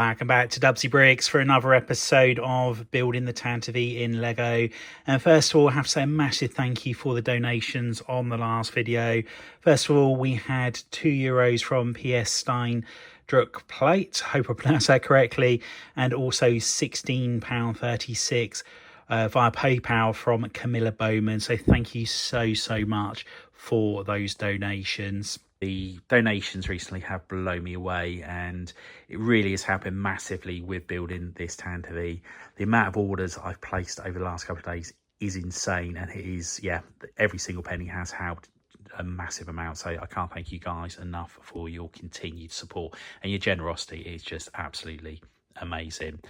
Welcome back to DUBBZI Bricks for another episode of building the Tantive IV in Lego. And first of all, I have to say a massive thank you for the donations on the last video. First of all, we had €2 from PS Stein Plate, hope I pronounced that correctly, and also £16.36 via PayPal from Camilla Bowman. So thank you so much for those donations. The donations recently have blown me away, and it really is helping massively with building this Tantive IV. The amount of orders I've placed over the last couple of days is insane, and it is, yeah, every single penny has helped a massive amount. So I can't thank you guys enough for your continued support, and your generosity is just absolutely amazing.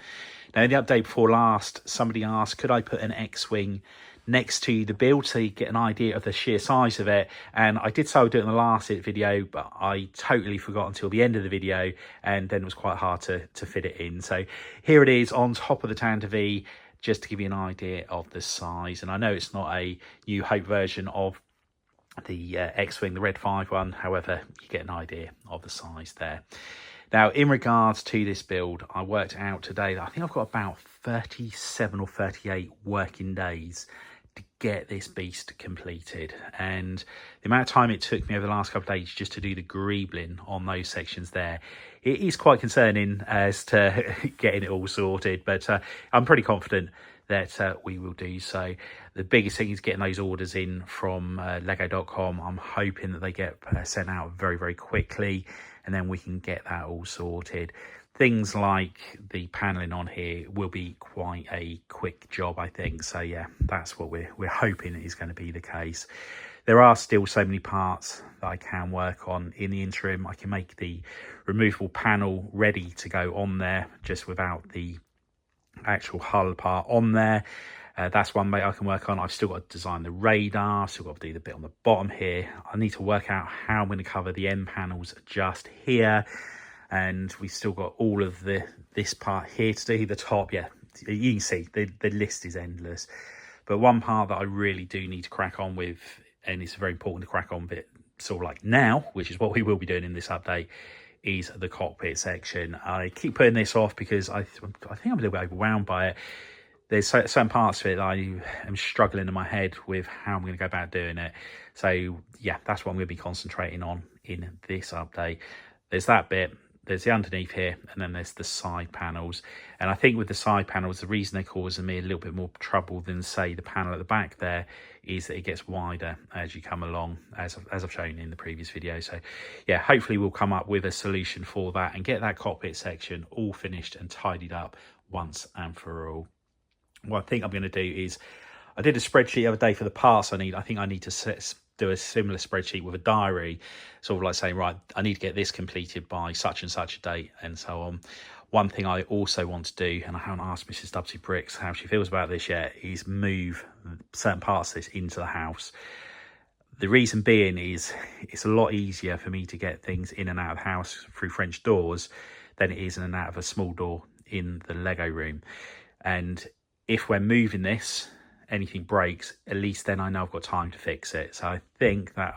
Now, in the update before last, somebody asked, could I put an X-Wing next to the build so you get an idea of the sheer size of it? And I did say I would do it in the last video, but I totally forgot until the end of the video, and then it was quite hard to fit it in. So here it is on top of the Tantive IV, just to give you an idea of the size. And I know it's not a New Hope version of the X-Wing, the Red 5 one, however, you get an idea of the size there. Now, in regards to this build, I worked out today that I think I've got about 37 or 38 working days to get this beast completed. And the amount of time it took me over the last couple of days just to do the greebling on those sections there, it is quite concerning as to getting it all sorted. But I'm pretty confident that we will do so. The biggest thing is getting those orders in from lego.com. I'm hoping that they get sent out very quickly, and then we can get that all sorted. Things like the paneling on here will be quite a quick job, I think. So yeah, that's what we're hoping is going to be the case. There are still so many parts that I can work on in the interim. I can make the removable panel ready to go on there just without the actual hull part on there. That's one way I can work on. I've still got to design the radar, still got to do the bit on the bottom here. I need to work out how I'm going to cover the end panels just here, and we've still got all of this part here to do. The top, yeah, you can see the list is endless. But one part that I really do need to crack on with, and it's very important to crack on with sort of like now, which is what we will be doing in this update, is the cockpit section. I keep putting this off because I think I'm a little bit overwhelmed by it. There's certain parts of it that I am struggling in my head with how I'm going to go about doing it. So yeah, that's what I'm going to be concentrating on in this update. There's that bit, there's the underneath here, and then there's the side panels. And I think with the side panels, the reason they're causing me a little bit more trouble than, say, the panel at the back there is that it gets wider as you come along, as I've shown in the previous video. So yeah, hopefully we'll come up with a solution for that and get that cockpit section all finished and tidied up once and for all. What I think I'm going to do is, I did a spreadsheet the other day for the parts I need. I think I need to do a similar spreadsheet with a diary, sort of like saying, right, I need to get this completed by such and such a date, and so on. One thing I also want to do, and I haven't asked Mrs. DUBBZI Bricks how she feels about this yet, is move certain parts of this into the house. The reason being is it's a lot easier for me to get things in and out of the house through French doors than it is in and out of a small door in the Lego room. And if we're moving this, anything breaks, at least then I know I've got time to fix it. So I think that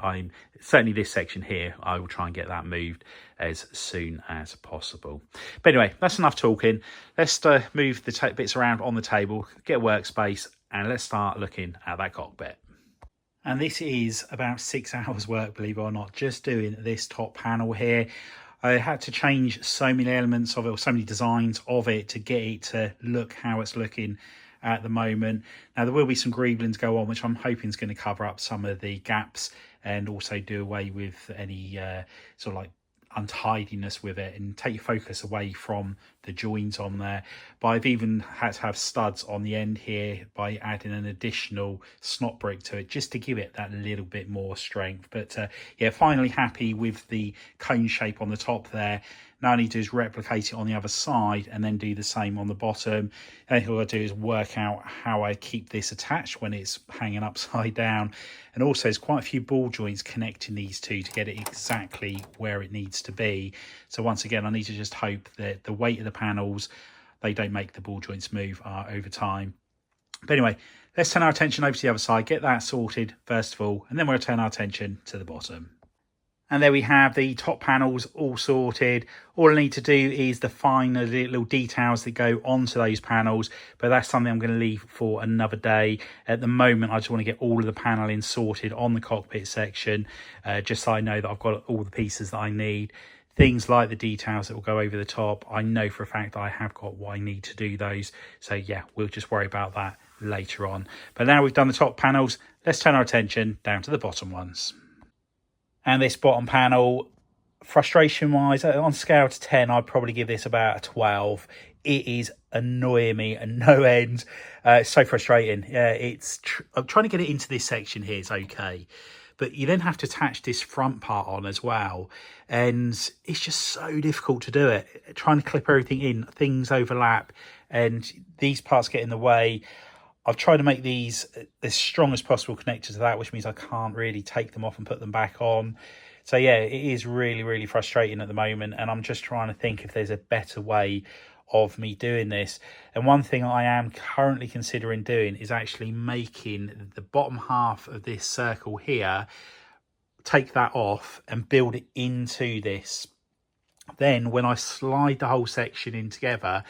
certainly this section here, I will try and get that moved as soon as possible. But anyway, that's enough talking. Let's move the bits around on the table, get a workspace, and let's start looking at that cockpit. And this is about 6 hours work, believe it or not, just doing this top panel here. I had to change so many elements of it, or so many designs of it, to get it to look how it's looking at the moment. Now, there will be some greebling to go on, which I'm hoping is going to cover up some of the gaps and also do away with any sort of like untidiness with it and take your focus away from the joints on there. But I've even had to have studs on the end here by adding an additional snot brick to it, just to give it that little bit more strength. But yeah, finally happy with the cone shape on the top there. Now I need to do is replicate it on the other side and then do the same on the bottom. And all I do is work out how I keep this attached when it's hanging upside down. And also there's quite a few ball joints connecting these two to get it exactly where it needs to be. So once again, I need to just hope that the weight of the panels, they don't make the ball joints move over time. But anyway, let's turn our attention over to the other side, get that sorted first of all, and then we'll turn our attention to the bottom. And there we have the top panels all sorted. All I need to do is the finer little details that go onto those panels, but that's something I'm going to leave for another day. At the moment, I just want to get all of the paneling sorted on the cockpit section, just so I know that I've got all the pieces that I need. Things like the details that will go over the top, I know for a fact that I have got what I need to do those. So yeah, we'll just worry about that later on. But now we've done the top panels, let's turn our attention down to the bottom ones. And this bottom panel, frustration wise, on a scale to 10, I'd probably give this about a 12. It is annoying me at no end. It's so frustrating. I'm trying to get it into this section here, it's okay, but you then have to attach this front part on as well, and it's just so difficult to do it. Trying to clip everything in, things overlap, and these parts get in the way. I've tried to make these as strong as possible connected to that, which means I can't really take them off and put them back on. So yeah, it is really, really frustrating at the moment, and I'm just trying to think if there's a better way of me doing this. And one thing I am currently considering doing is actually making the bottom half of this circle here, take that off and build it into this. Then when I slide the whole section in together,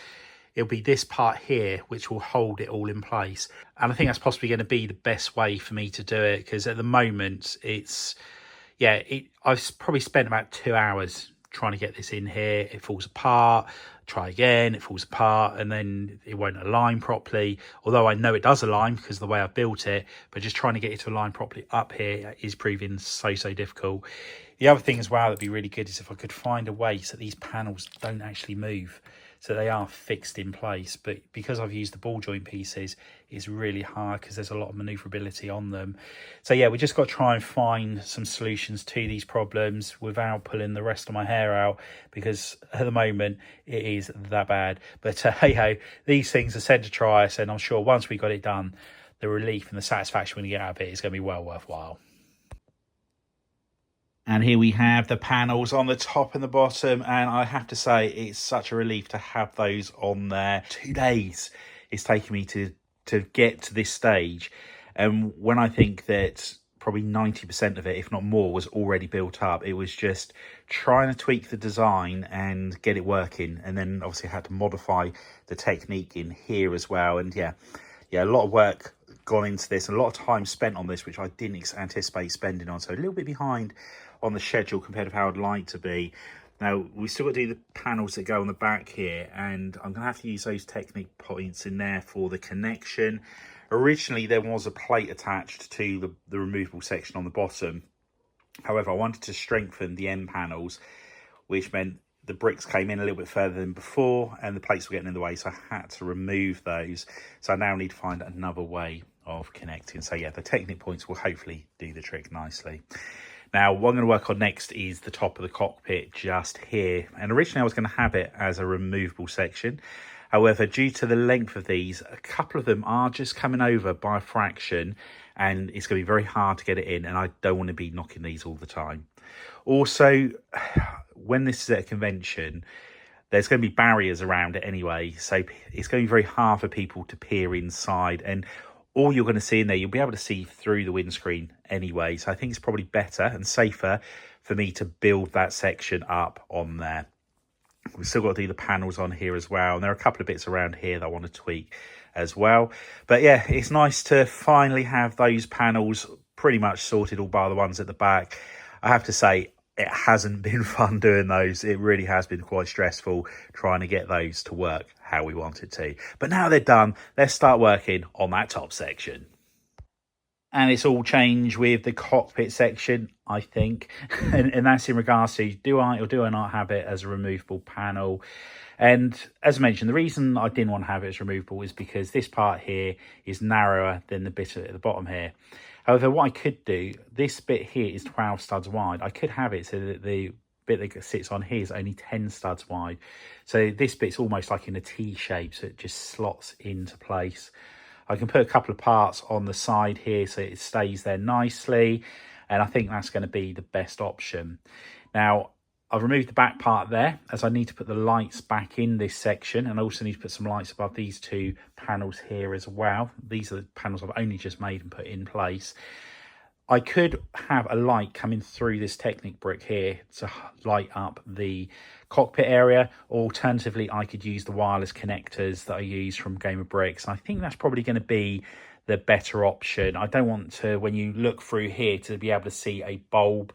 it'll be this part here which will hold it all in place. And I think that's possibly going to be the best way for me to do it, because at the moment I've probably spent about 2 hours trying to get this in here. It falls apart, try again, it falls apart, and then it won't align properly, although I know it does align because of the way I've built it. But just trying to get it to align properly up here is proving so difficult. The other thing as well that'd be really good is if I could find a way so these panels don't actually move, so they are fixed in place. But because I've used the ball joint pieces, it's really hard because there's a lot of maneuverability on them. So yeah, we just got to try and find some solutions to these problems without pulling the rest of my hair out, because at the moment it is that bad. But hey ho, these things are sent to try us, and I'm sure once we got it done, the relief and the satisfaction when you get out of it is going to be well worthwhile. And here we have the panels on the top and the bottom, and I have to say it's such a relief to have those on there. 2 days it's taken me to get to this stage, and when I think that probably 90% of it, if not more, was already built up, it was just trying to tweak the design and get it working. And then obviously I had to modify the technique in here as well. And yeah, a lot of work gone into this, a lot of time spent on this, which I didn't anticipate spending on. So a little bit behind on the schedule compared to how I'd like to be. Now we still got to do the panels that go on the back here, and I'm gonna have to use those technique points in there for the connection. Originally there was a plate attached to the removable section on the bottom. However, I wanted to strengthen the end panels, which meant the bricks came in a little bit further than before and the plates were getting in the way, so I had to remove those. So I now need to find another way of connecting. So yeah, the technique points will hopefully do the trick nicely. Now, what I'm going to work on next is the top of the cockpit just here. And originally I was going to have it as a removable section. However, due to the length of these, a couple of them are just coming over by a fraction, and it's going to be very hard to get it in, and I don't want to be knocking these all the time. Also, when this is at a convention, there's going to be barriers around it anyway, so it's going to be very hard for people to peer inside, and all you're going to see in there, you'll be able to see through the windscreen anyway. So I think it's probably better and safer for me to build that section up on there. We've still got to do the panels on here as well, and there are a couple of bits around here that I want to tweak as well. But yeah, it's nice to finally have those panels pretty much sorted, all bar the ones at the back. I have to say, it hasn't been fun doing those. It really has been quite stressful trying to get those to work how we want it to. But now they're done, let's start working on that top section. And it's all changed with the cockpit section, I think. and that's in regards to, do I or do I not have it as a removable panel? And as mentioned, the reason I didn't want to have it as removable is because this part here is narrower than the bit at the bottom here. However, what I could do, this bit here is 12 studs wide. I could have it so that the bit that sits on here is only 10 studs wide. So this bit's almost like in a T shape, so it just slots into place. I can put a couple of parts on the side here so it stays there nicely, and I think that's going to be the best option. Now, I've removed the back part there, as I need to put the lights back in this section, and I also need to put some lights above these two panels here as well. These are the panels I've only just made and put in place. I could have a light coming through this Technic brick here to light up the cockpit area. Alternatively, I could use the wireless connectors that I use from Gamer Bricks. I think that's probably going to be the better option. I don't want to, when you look through here, to be able to see a bulb.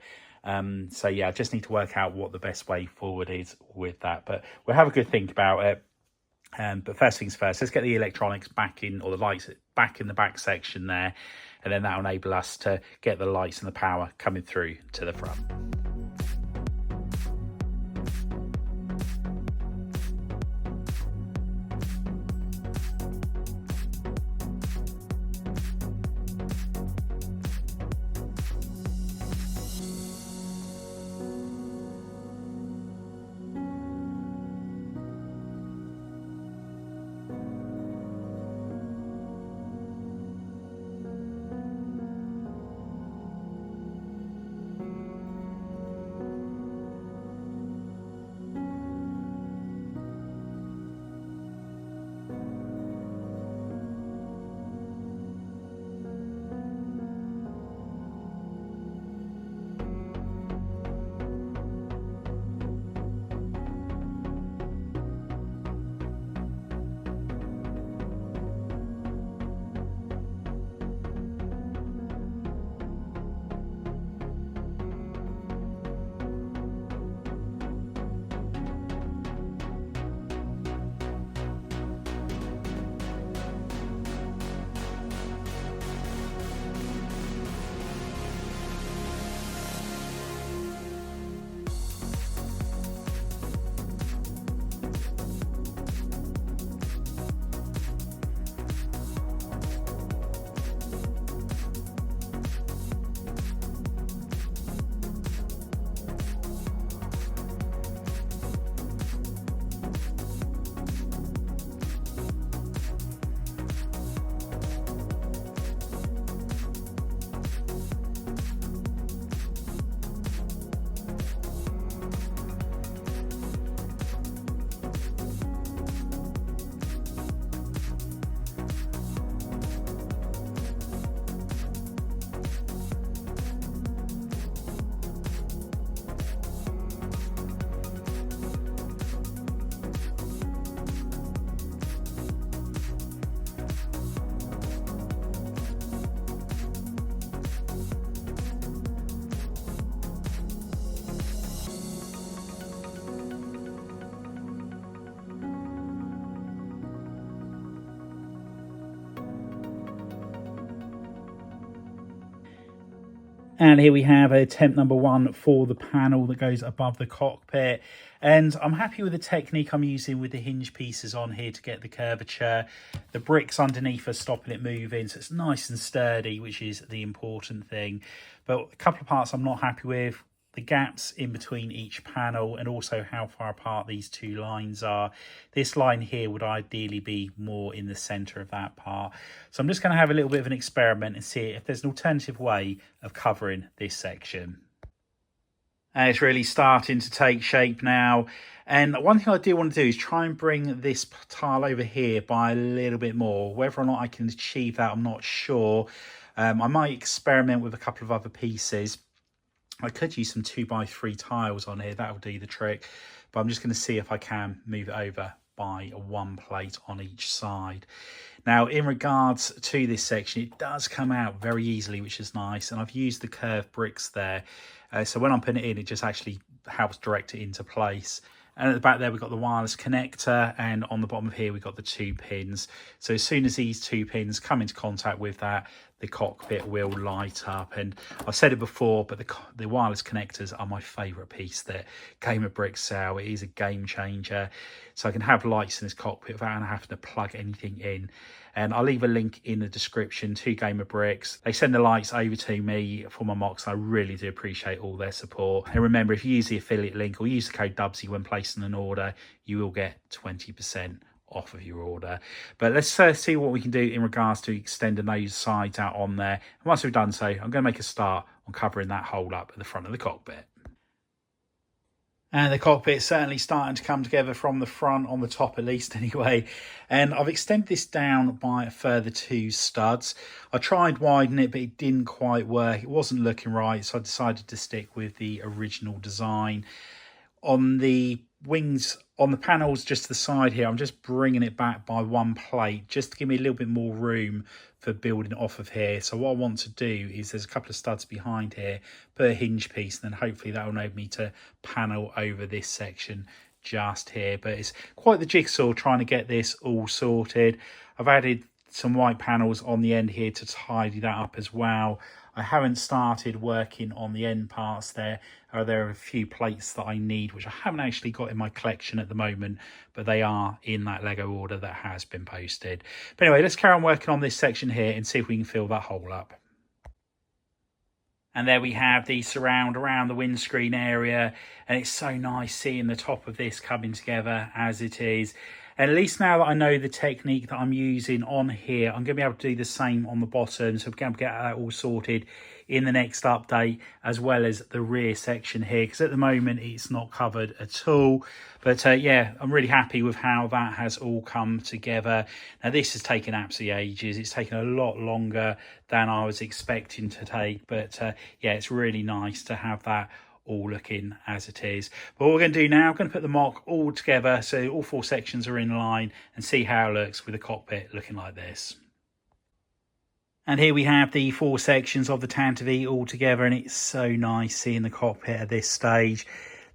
So yeah, I just need to work out what the best way forward is with that. But we'll have a good think about it. But first things first, let's get the electronics back in, or the lights back in the back section there, and then that'll enable us to get the lights and the power coming through to the front. And here we have attempt number 1 for the panel that goes above the cockpit. And I'm happy with the technique I'm using with the hinge pieces on here to get the curvature. The bricks underneath are stopping it moving, so it's nice and sturdy, which is the important thing. But a couple of parts I'm not happy with. The gaps in between each panel, and also how far apart these two lines are. This line here would ideally be more in the center of that part. So I'm just going to have a little bit of an experiment and see if there's an alternative way of covering this section. And it's really starting to take shape now. And one thing I do want to do is try and bring this tile over here by a little bit more. Whether or not I can achieve that, I'm not sure. I might experiment with a couple of other pieces. I could use some 2x3 tiles on here, that'll do the trick, but I'm just going to see if I can move it over by one plate on each side. Now, in regards to this section, it does come out very easily, which is nice, and I've used the curved bricks there, so when I'm putting it in, it just actually helps direct it into place. And at the back there, we've got the wireless connector, and on the bottom of here, we've got the 2 pins. So as soon as these 2 pins come into contact with that, the cockpit will light up. And I've said it before, but the wireless connectors are my favourite piece that Gamer Bricks sell. It is a game changer. So I can have lights in this cockpit without having to plug anything in. And I'll leave a link in the description to Gamer Bricks. They send the lights over to me for my mocks. I really do appreciate all their support. And remember, if you use the affiliate link or use the code DUBBZI when placing an order, you will get 20% off of your order. But let's see what we can do in regards to extending those sides out on there. And once we've done so, I'm going to make a start on covering that hole up at the front of the cockpit. And the cockpit's certainly starting to come together from the front, on the top at least anyway. And I've extended this down by a further 2 studs. I tried widening it, but it didn't quite work. It wasn't looking right, so I decided to stick with the original design. On the wings, on the panels just to the side here, I'm just bringing it back by 1 plate just to give me a little bit more room for building off of here. So what I want to do is, there's a couple of studs behind here, put a hinge piece, and then hopefully that will enable me to panel over this section just here. But it's quite the jigsaw trying to get this all sorted. I've added some white panels on the end here to tidy that up as well. I haven't started working on the end parts there. There are a few plates that I need, which I haven't actually got in my collection at the moment, but they are in that Lego order that has been posted. But anyway, let's carry on working on this section here and see if we can fill that hole up. And there we have the surround around the windscreen area, and it's so nice seeing the top of this coming together as it is. And at least now that I know the technique that I'm using on here, I'm going to be able to do the same on the bottom. So we're going to get that all sorted in the next update, as well as the rear section here, because at the moment it's not covered at all. But yeah, I'm really happy with how that has all come together. Now this has taken absolutely ages. It's taken a lot longer than I was expecting to take. But yeah, it's really nice to have that all looking as it is. But what we're going to do now, I'm going to put the mock all together so all 4 sections are in line, and see how it looks with the cockpit looking like this. And here we have the 4 sections of the Tantive IV all together, and it's so nice seeing the cockpit at this stage.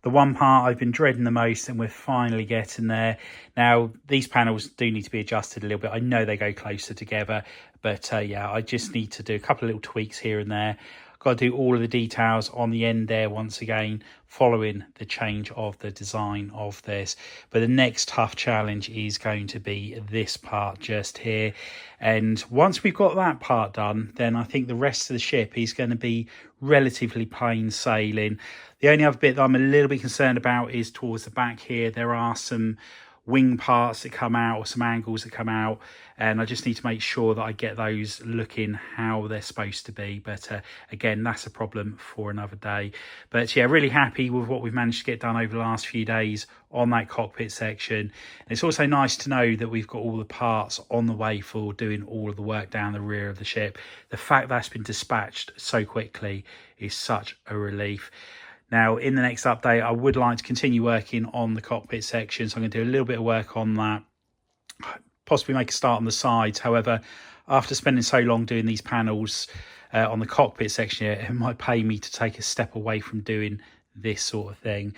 The one part I've been dreading the most, and we're finally getting there. Now, these panels do need to be adjusted a little bit. I know they go closer together, but yeah, I just need to do a couple of little tweaks here and there. Got to do all of the details on the end there once again, following the change of the design of this. But the next tough challenge is going to be this part just here. And once we've got that part done, then I think the rest of the ship is going to be relatively plain sailing. The only other bit that I'm a little bit concerned about is towards the back here. There are some wing parts that come out, or some angles that come out, and I just need to make sure that I get those looking how they're supposed to be. But again, that's a problem for another day. But yeah, really happy with what we've managed to get done over the last few days on that cockpit section. And it's also nice to know that we've got all the parts on the way for doing all of the work down the rear of the ship. The fact that's been dispatched so quickly is such a relief. Now, in the next update, I would like to continue working on the cockpit section, so I'm going to do a little bit of work on that, possibly make a start on the sides. However, after spending so long doing these panels on the cockpit section here, it might pay me to take a step away from doing this sort of thing.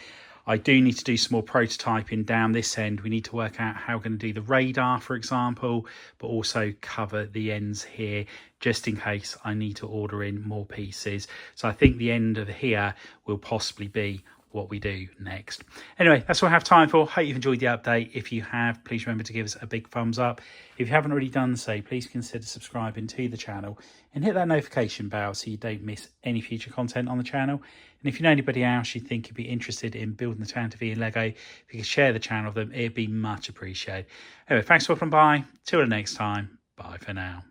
I do need to do some more prototyping down this end. We need to work out how we're going to do the radar, for example, but also cover the ends here, just in case I need to order in more pieces. So I think the end of here will possibly be what we do next. Anyway, that's all I have time for. Hope you've enjoyed the update. If you have, please remember to give us a big thumbs up. If you haven't already done so, please consider subscribing to the channel and hit that notification bell so you don't miss any future content on the channel. And if you know anybody else you think could be interested in building the Tantive IV in Lego, if you could share the channel with them, it'd be much appreciated. Anyway, thanks for stopping by. Till the next time, bye for now.